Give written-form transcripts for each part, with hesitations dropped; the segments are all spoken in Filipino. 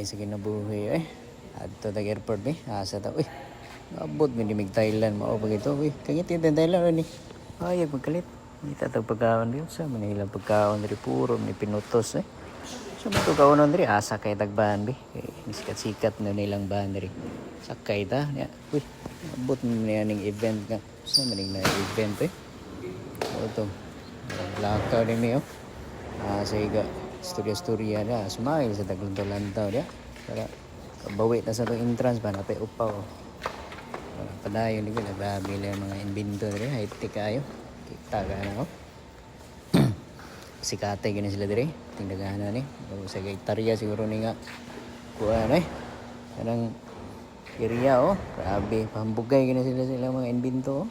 Ay sa kinabuhi eh. Adto tag airport be. Asa ta uy. Abot mi dimig Thailand mao pag ito uy. Kangit yung Thailand ni. Ay magkalit. Ni tatag pagkaon diyo sa Manila pagkaon diri puro ni pinutos eh. So mo to kaunon diri asa kay tagban be. Sikat-sikat na nilang ban diri. Sakay ta niya. Uy. Abot mi ning event nga. So maning na event eh. O to. Lakaw ni mi oh. Sa iga storya-storya na sumail sa taglantaw dia para bawi na sa itong entrance ba napay upaw para padayon ni bila grabe lang mga invento dire high tech kayo kita ka na sikatay gani sila dire tindagahan na ni sa hektarya siguro ni nga kuan kanang area grabe pambugay gani sila mga invento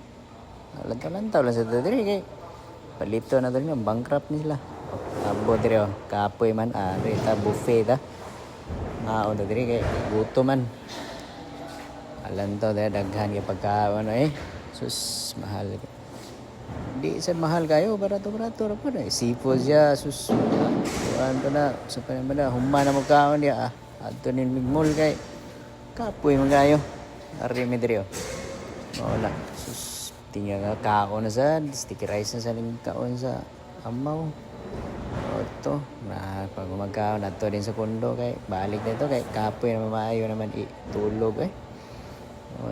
lantaw lang sa dire kay palito na dali bankrupt ni sila. Abo dire kapoy man reta buffet ta. Mao na dire kay guto man. Alan to daghan kay pagkaon sus mahal. Di sa mahal kayo barato ra po na. Seafood siya sus. Kuan to na sa panamala human na magkaon dia adto nin mall kay kapoy man kayo. Ari mi dire mao na sus tinggal kaon na sad sticky rice na sa kaon sa amaw. Oto na pag magkaon nato din sa kondo kay balik dito kay kapoy na maayo naman itulog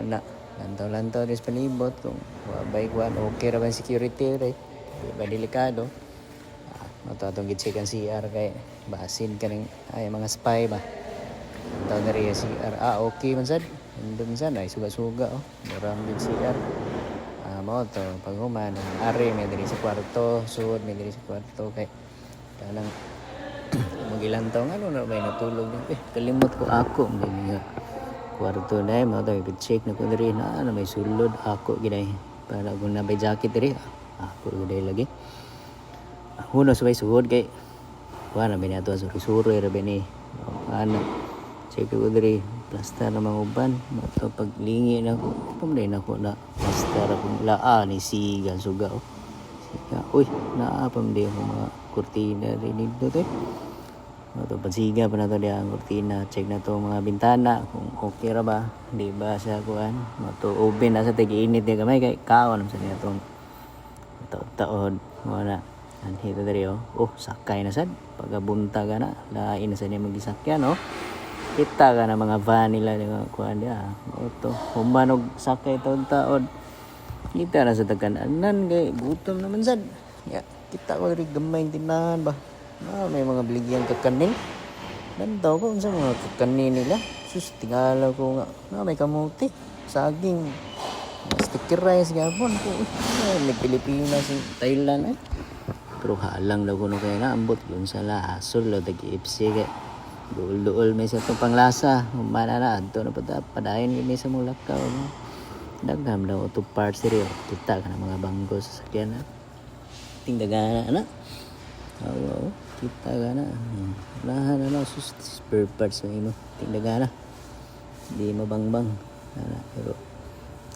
na lantaw dis palibot kung wabay kuan okay ra ba security right ba delikado atong gid-check ang CR kay basin kaning ay mga spy ba taw na rin CR okay man sad indun sad ay suga-suga murang gid CR mo to pag human ari may diri sa kwarto suod may diri sa kwarto kay kanang magilang taon na may natulog din kalimot ko ako may kwarto na mo to i-check na ko diri na may sulod ako ginay para kung nabay jacket diri ako ginay lagi huno sabay suod kay wala may nato suri-suri ra bini ano check ko diri plaster na mga uban mato paglingi na ko pamday na ko na plaster akong laa ni sigan suga siga uy naa pamday ko mga kurtina rin dito ito pansiga pa na ito ang kurtina check na to mga bintana kung okay ra ba di ba sa kuan ito oven na sa tag-init niya kamay kay kaon sa niya itong taod wala anhito dari sakay na sad pagabunta ka na lain na sa niya magisakyan kita ka na mga van nila kuan dia ito humanog sakay taod kita na sa tagkananan kay gutom naman sad kita ko rin gamay tinahan ba may mga biligyan kakanin lantaw ko sa mga kakanin nila sus tingala ko nga may kamuti saging sticker rice gapon ko may Pilipinas Thailand pero halang daw ko no kaya naambot yun sa lasol lo tag-ipsi kay duol may sa itong panglasa humana na adto na padayon yun sa mulakaw dagham daw ito parts rin kita ka na mga bangko sa sakyan tingdagan na kita ka na lahan na sus spare parts na imo tingdagan na di mabangbang pero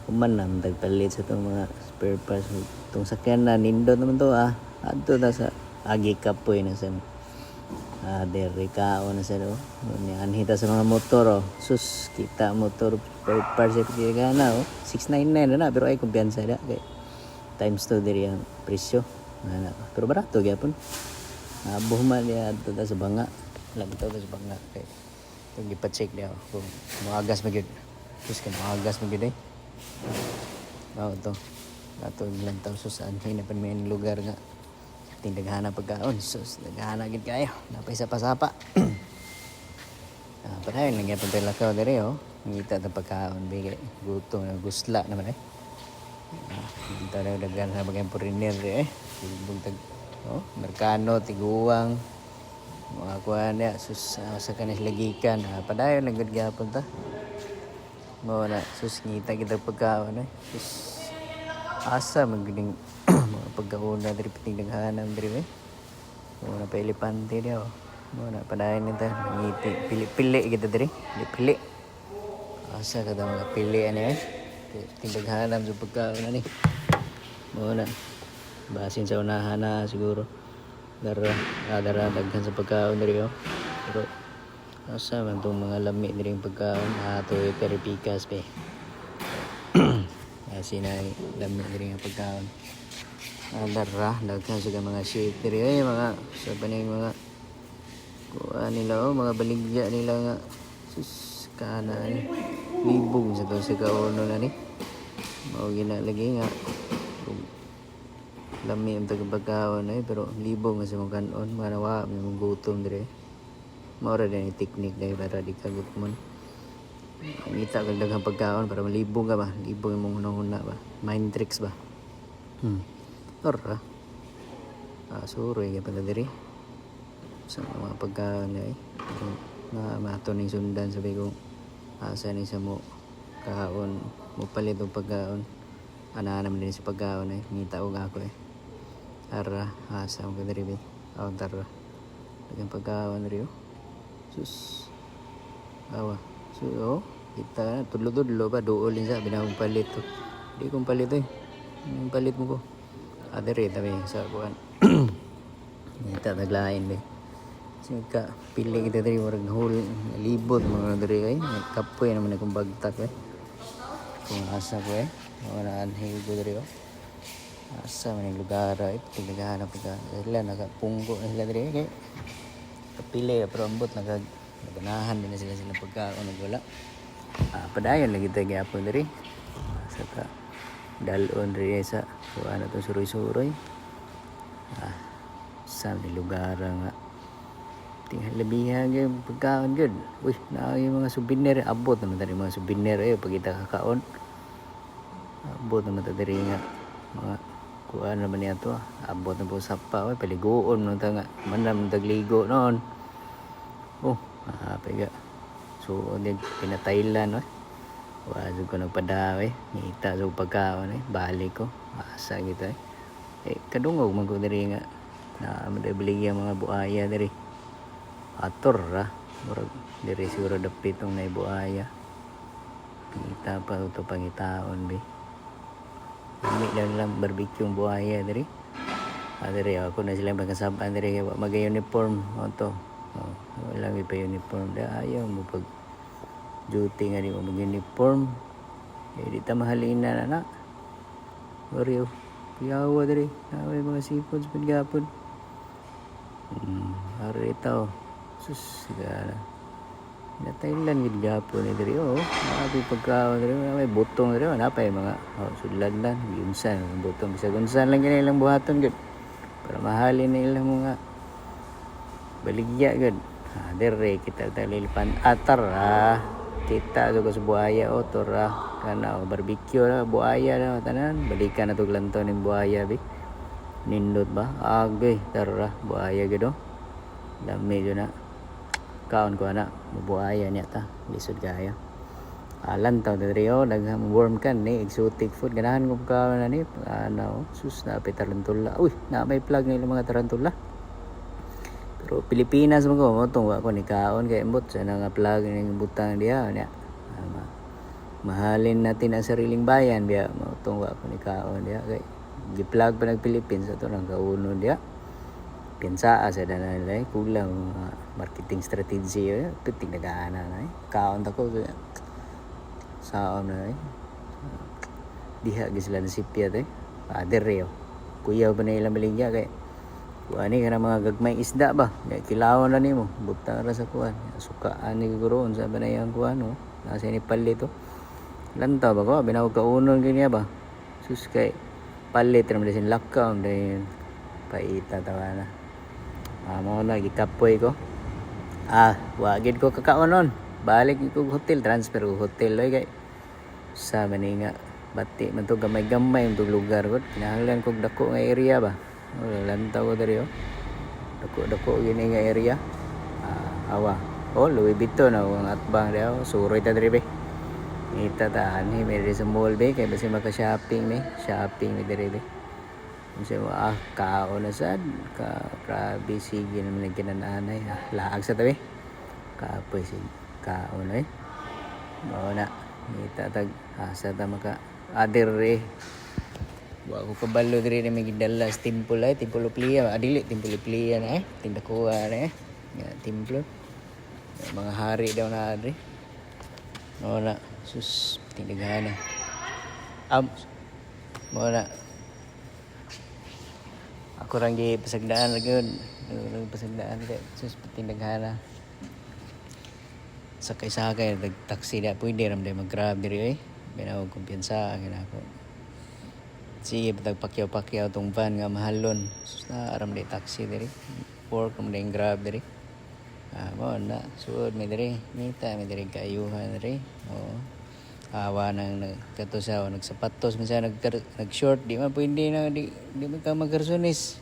kuman na tagpalit sa itong mga spare parts itong sakyan na nindot naman to adto na sa agi kapoy na sa derikao na sa anhita sa mga motor sus kita motor spare parts sa tingdagan na 699 na pero ay kumpiyansa na kay times 2 diri ang presyo pero barato gyapon buhman niya adto sa banga lagtaw sa banga kay itong gipa-check niya kung maagas magyud sus kan maagas magyud to ato lantaw saan hina pa may lugar nga tindaghan pagkaon sus daghana gid kayo napay sapa-sapa padayon lang gyapon tayo lakaw diri ngita ta pagkaon bigay guto na gusla naman dito na daghan sa bagay foreigner buntag merkano tiguang mga kuan ya sus sa kanis lagikan padayon lang gud gyapon ta mo na sus ngita kita pagkaon sus asa magding mga pagkaon na diri piting daghanan diri mo na pailipante dia mo na padayon nita ngiti pili kita diri pili asa kada mga pili ani tindaghanan sa pagkaon ani mo na basin sa unahan na siguro dara daghan sa pagkaon diri pero Asa man itong mga lami diri yung pagkaon. Ito yung peripikas pe. Kasi na lami diri yung pagkaon. Dara, daghan sa mga shake diri. Ay, mga, sabi na yung mga kuha nila, mga baligya nila nga. Sus, kanan. Libog sa to sa kauno na ni. Mao ginalagi nga. Lami ang tagapagkaon ay, pero libog nga sa mga kanon. Mga nawa, may mga gutom diri. Maura din yung technique dahil para di ka gutmon. Ngita kag daghang pagkaon para malibog ka ba? Libog yung mga hunahuna ba? Mind tricks ba? Ora. Suroy ka pala diri. Sa mga pagkaon na mato ning sundan sabi ko asa ni sa mo kaon mo palit og pagkaon. Ana naman din sa pagkaon ngita og ako Ara asa mo diri bi. Tara. Daghang pagkaon diri Sus. Awa. So, kita tudlo-tudlo pa duol din sa binawang palit to. Di kong palit Yung palit mo ko. Dere tabi sa kuan. Kita taglain be. Sika pili kita diri murag hul libot mga diri kay kapoy naman akong bagtak Kung asa ko wala anhil ko diri Asa man yung lugar tigagahanap ka. Sila nakapunggo na sila diri kay kapili pero ambot naganahan din na sila pagkaon wala. Padayon lagi tayo gyapon diri. Saka dalon diri sa kuan ato suroy-suroy. Sa lugar nga tinggal labihan yung pagkaon gud. Uy, na yung mga souvenir abot naman tadi mga souvenir pag kita kakaon. Abot naman tadi nga mga kuan naman niya to. Abot na po sapa paliguon man ta nga manam tagligo noon. Pega. So, pinataylan Wala ko nagpadaw ngita sa pagkaon balik ko. Asa kita kadungog man ko diri nga na madabili ang mga buaya diri. Ator murag diri siguro dapit tong nay buaya. Kita pa ito pangitaon bi. Dami lang barbecue ang buaya diri. Diri ako na sila magkasaban diri mag-uniform to. Wala may pa uniform ayaw mo pag duty nga di mo mag-uniform di ta mahalin na Oreo piyawa diri naway mga seafoods pagapon arita sus sigara na Thailand gid gapon diri nabi pagkaon diri may butong diri napay mga sudlan yunsan butong sa gunsan lang gani ilang buhaton gud para mahalin na ilang mga baligya gud. Dere kita talilipan atar kita sa buaya tora kana barbecue buaya tanan balikan na tog lantaw ning buaya bi nindot ba tara buaya gid dami jud na kaon ko na buaya niya ta lisod kaya lantaw diri daghang worm kan ni exotic food ganahan ko kaon na ni sus na tarantula na may plug ni mga tarantula. Pero Pilipinas mo ko tong ko ni kaon kay embot sa nga plug ning butang diha niya. Mahalin natin ang sariling bayan biya mo tong ko ni kaon diha kay gi-plug pa nag Philippines ato nang kauno diha. Pinsa sa danan lay kulang marketing strategy piting nagana na kaon ta ko saon na diha gislan sipya dere kuya ba na ilang baligya kay ani kana mga gagmay isda ba kilawon na nimo butang ra sa kuan sukaan ni guron sa banayang kuan nasa ni palit lantaw ba ko binawag kaunon kaniya ba sus kay palit ra man sin lockdown din paita tawana mo na gikapoy ko wagid ko kakaonon balik ko hotel transfer ko hotel kay sa maninga bati man to gamay-gamay ang lugar ko kinahanglan kog dako nga area ba lantaw ko diri dako gini nga area Louis Vuitton ang atbang daw suroy ta diri be ita ta ani may sa mall be kay basi maka-shopping mi diri be unsa kaon na sad grabe sige naman ang kinananay laag sa tabi kapoy sig kaon mao na ita tag asa ta maka diri wa ko kabalo diri na may gidala sa Templo Plia adili Templo Plia na tindakuha na templo Mga hari daw na adre. Wala. Sus, tindaghana. Wala. Ako rang di pasagdaan lagi. Pasagdaan kay sus tindaghana. Sakay-sakay nag-taxi da pwede ram day mag-grab diri eh. Binaw kumpiyansa ako. Sige patag pakyaw-pakyaw tong van nga mahalon. Sus na aram day taxi diri. Pork ram day grab diri. Mo na suod mi diri. Mita mi diri kayuhan diri. Oo. Awa nang nagkatusaw nagsapatos man siya nag-short di man pwede na di man ka magarsones.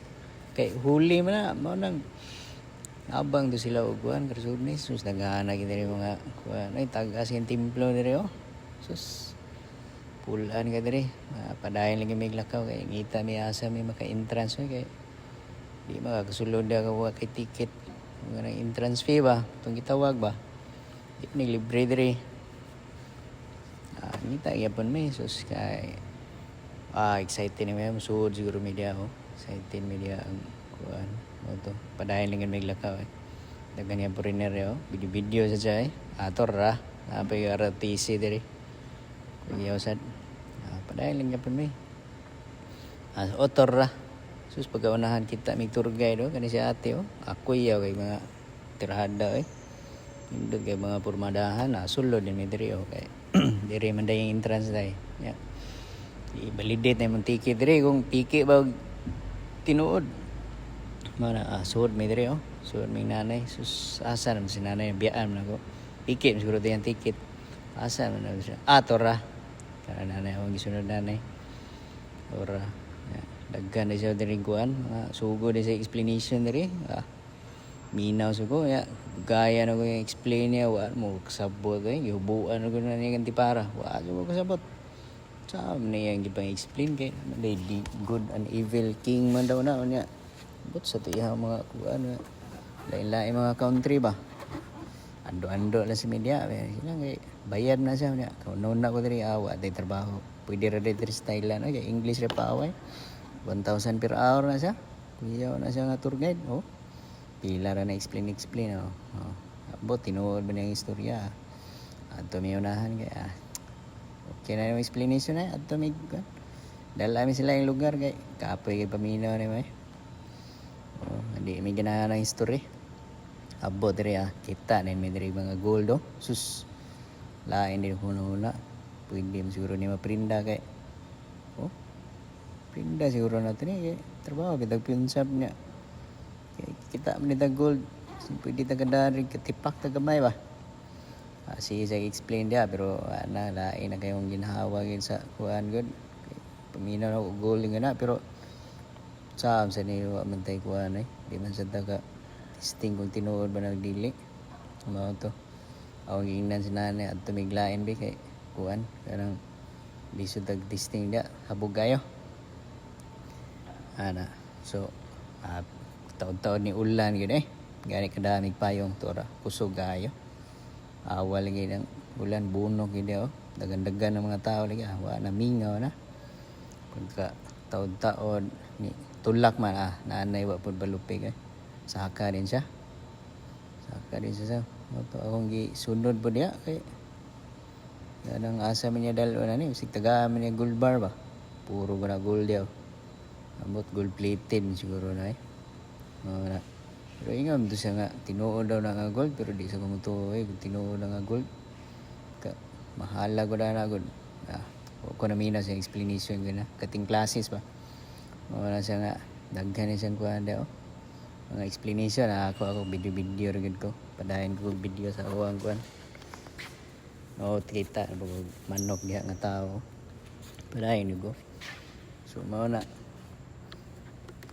Kay huli man na mo nang abang do sila og kuan garsones sus nagana gid diri mga kuan ay tag-as yung templo diri oh. Sus pulan ka diri. Padayon lagi may lakaw kay ngita mi asa mi maka-entrance kay di makakasulod ka wa kay ticket. Mga entrance fee ba itong gitawag ba di ni libre diri. Ngita gyapon may sus kay excited ni may suod siguro media oh. Excited media ang kuan mo to padayon lang may lakaw daghan ya foreigner yo video sa jay ator ra apay RTC diri kuya sad padayon lang gyapon may otor ra sus pagaunahan kita mig tour guide kani si ate ako yaw kay mga tirada indog kay mga pormadahan sulod din mi diri kay diri man day entrance day ya i-validate na yung ticket diri kung piki ba tinuod mana suod mi diri suod mi nanay sus asa naman si nanay biyaan na ko piki siguro yung ticket asa man siya tora kana nanay ang gisunod nanay ora daghan na siya diri kuan sugo din sa explanation diri minaw sugo ya gaya na ko yung explain niya wa mo kasabot gihubuan ko na niya ganti para wa mo kasabot saan niya yung gipang explain kay may good and evil king man daw na niya but sa tiya mga kuan lain-lain mga country ba ando-ando lang si media sila kay bayad na siya niya kaunon na ko diri awa day trabaho pwede ra diri style na kay English ra pa away 1,000 per hour na siya kuya na siya nga tour guide pila ra na explain abot tinuod ba niyang istorya adto mi unahan kay okay na yung explanation na adto mi dala mi sila yung lugar kay kapoy kay paminaw ni may hindi mi ganahan ang history abot diri kita na mi diri mga gold sus lain din huna pwede mo siguro ni maprinda kay prinda siguro natin kay trabaho kita pinsap niya kita man gold pwede tagadari katipak tagamay ba si sa explain dia pero lain na kayong ginhawa gid sa kuan gud paminaw na gold nga na pero sa ni wa man tay kuan di man sa taga testing kung tinuod ba nagdili mao to aw giingnan si nanay adto miglain bi kay kuan kanang lisod tag testing dia habog gayo ana so taon-taon ni ulan gid gani kadamig payong tora kusog gayo awal lagi ng ulan bunok gid dagan-dagan ng mga tao lagi wa na mingaw na pagka taon-taon ni tulak man nanay wa pud balupig saka din siya sa moto akong gisunod pud diha kay ganang asa man niya dalo na ni sig tagaan man niya gold bar ba puro ba na gold daw ambot gold plated siguro na na pero ingam to siya nga tinuod daw na nga gold pero di sa kumutuoy kung tinuod na nga gold mahala ko na gold ko na mina sa explanation gina kating classes ba wala siya nga daghan siyang kuan daw mga explanation ako video rin ko padayon ko video sa uwang kuan kita manok diha nga tao padayon ko so mao na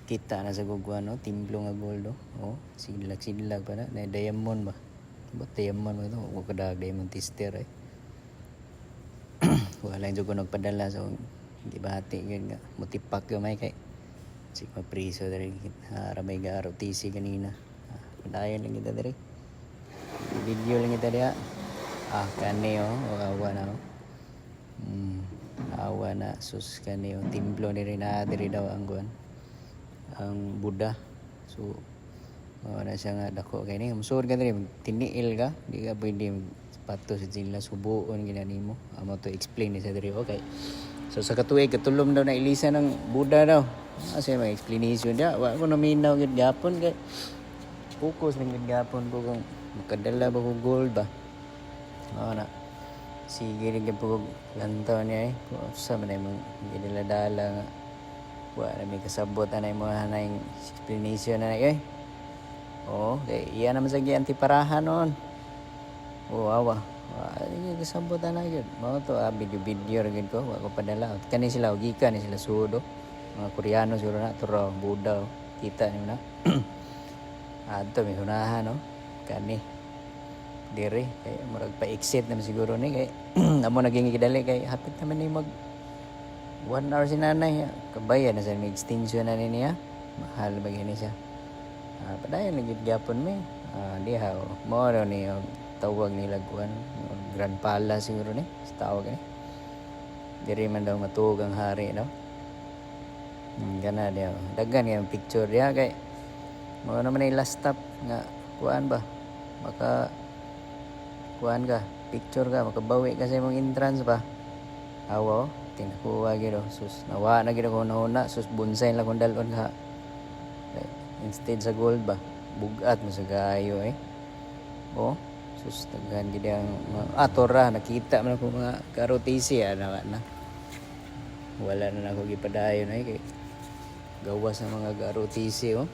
kita na sa guguan timblo nga gold sidlag pa na diamond ba diamond ba ito o kadag diamond tester wala yung ko nagpadala so hindi bati yun nga mutipak gamay kay sig mapriso dari ramay ga ROTC kanina padayon lang kita dari video lang kita diha kani awa na awa na sus kani timblo ni rin diri daw ang guan ang Buddha so Na siya nga dako kay ni musud ka diri tiniil ka di ka pwede pato sa sila subuon ginani mo amo to explain ni sa diri okay so sa katuig katulom daw na ilisa ng Buddha daw kasi may explanation dia wa ko naminaw gid gyapon kay focus lang gid gyapon ko kung makadala ba ko gold ba na sige rin gyud ko lantaw niya kung sa man ay mong gidala-dala nga wa na may kasabot anay mo hanay explanation na oh, iya naman sa antiparahan noon. Oh, awa. Ini kasabot na gyud. Mao to video gyud ko, wa ko padala. Kani sila gikan ni sila sudo. Mga Koreano siguro na to raw Buddha. Kita ni na. Adto may hunahan no. Kani diri kay murag pa-exit naman siguro ni kay amo naging gidali kay hapit naman ni mag 1 hour si nanay. Kabayan na sa may extension na niya. Mahal ba gini siya. Padayon lagi gyapon mi diha mo ni tawag nila kuan Grand Palace siguro ni sa tawag ni diri man daw matuog ang hari no gana dia daghan yang picture dia kay mo naman ay last stop nga kuan ba maka kuan ka picture ka makabawi ka sa imong entrance ba awo tinakuha gyud sus nawa na gyud ko nauna sus bonsai lang kung dalon ka instead sa gold ba bugat mo sa gayo oh sus taghan gid ang tora nakita man ako mga karotisi na wala na ako gipadayon kay gawas sa mga karotisi mo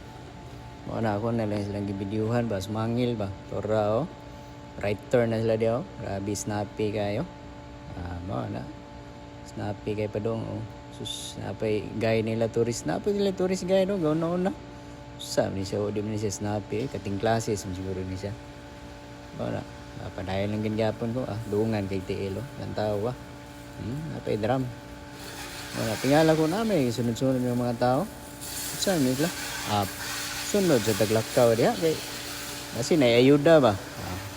na ako na lang silang gibidyuhan ba mangil ba tora right turn na sila diyo grabe snappy kayo mo na snappy kay padong sus napay gay nila tourist gay no gawon na sabi ni siya, di man siya snappy, kating classes, siguro ni siya. Wala, padayon lang ganyan ko, dungan kay TL, lantaw napay drum. Wala, tingala ko na may sunod-sunod yung mga tao. Saan nila? Sunod sa taglakaw diya, kay, kasi naiayuda ba?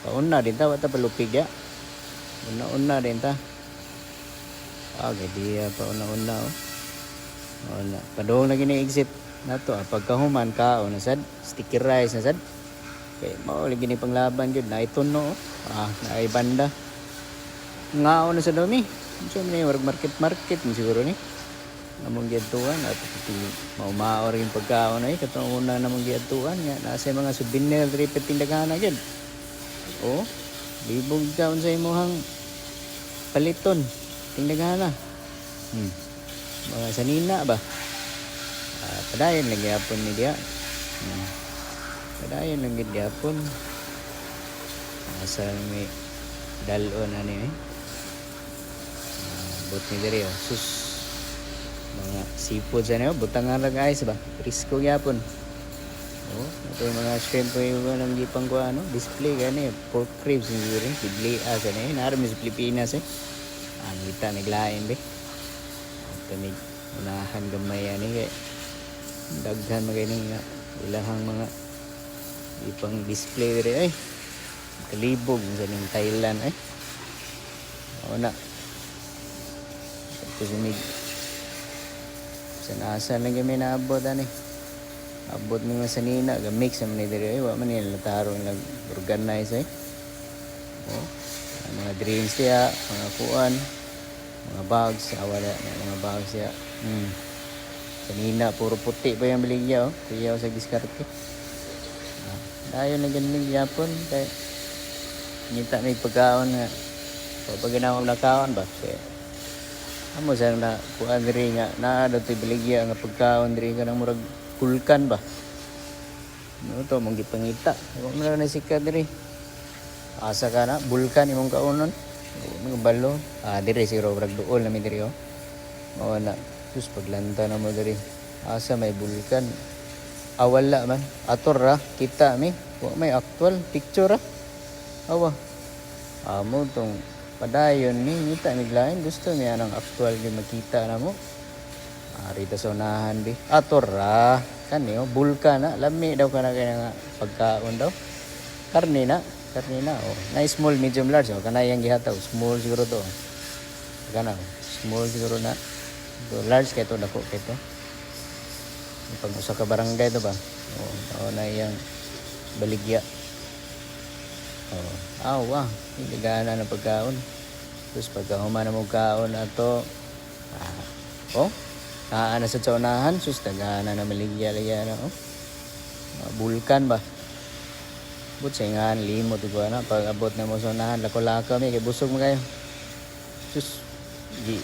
Pauna din ta, wata palupig ya. Una-una din ta. Okay, diya, pauna-una Wala, padong lagi na exit. Nato pagkahuman kao na sad stickerize na sad kay mao lagi ni panglaban gyud na ito no na ay banda ngao na sa dumi so ni market mo siguro ni among giatuan at mao rin pagkaon ay katong una namong giatuan nga nasa mga souvenir diri petindagana gyud libog kaon sa imong paliton tindagana mga sanina ba padayon lagi hapon ni dia padayon lagi hapon asa may dalon na ni bot ni diri sus mga seafood sa niyo butangan lang guys ba risko gyapon ito yung mga shrimp ko yung nang gipang ko display gani pork ribs ni diri bibli asa ni naram sa Pilipinas kita naglain be kami unahan gamay ani kay daghan maganing nga ilahang mga ipang display diri kalibog sa ning Thailand na tapos mig sanasa lang kami naabot abot mi nga sanina ga mix man ni diri wa man nila taro lang organize mga drinks dia mga kuan mga bags wala mga bags dia kanina puro puti pa yung baligya kuya sa diskarte dayon na ganing yapon kay ngita may pagkaon nga pag ginawang nakaon ba kay amo sa na kuan diri nga naa daw tay baligya nga pagkaon diri ka nang murag kulkan ba to mong gipangita wa man na sikat diri asa ka na bulkan imong kaunon mga balo diri siguro murag duol na mi diri mao na sus paglanta na mo diri asa may bulkan wala man ator kita mi may actual picture awa amo tong padayon ni ngita miglain gusto niya nang actual yung makita na mo rita sa unahan bi ator kani bulkan lami daw kana kay nga pagkaon daw karne na na small medium large kana yang gihataw small siguro to kana small siguro na to large kay to dako kay to pag usa ka barangay to ba na yang baligya. Oh, awa, hindi gana ng pagkaon. Tapos pagka humana mo kaon ato, oh, naa na sa unahan, sus tagana na maligya-ligya na, oh. Bulkan ba? But sa nga limot ko na pag abot na mo sa unahan, lako-lako mi kay busog mo kayo. Sus, di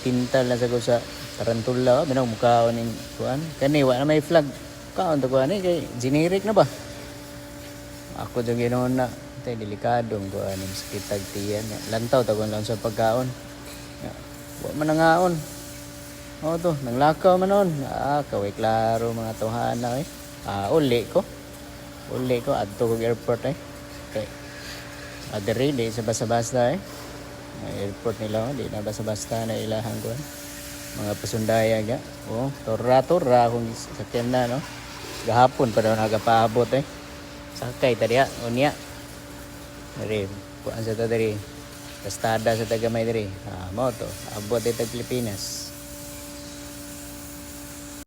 tintal na sagod sa tarantula, binang mukaon ning kuan. Kani wa na may flag. Kaon to kuan kay generic na ba? Ako jud ginoon na tay delikado ang kuan ning sakitag tiyan. Lantaw ta kun lang sa pagkaon. Wa man nangaon. Oh to, nanglakaw man nun. Kaway klaro mga tuhana eh. Uli ko. Uli ko adto kog airport eh. Okay. Adere di sa basta-basta eh. Airport nila di na basta-basta na ilahang kuan. Mga pasundaya ga. Oh, tora-tora kung sakyan na no. Gahapon pa daw nagapaabot eh. Sakay tadi unya. Dari kuan sa tadi. Kastada sa tagamay diri. Mao to. Abot dito Pilipinas.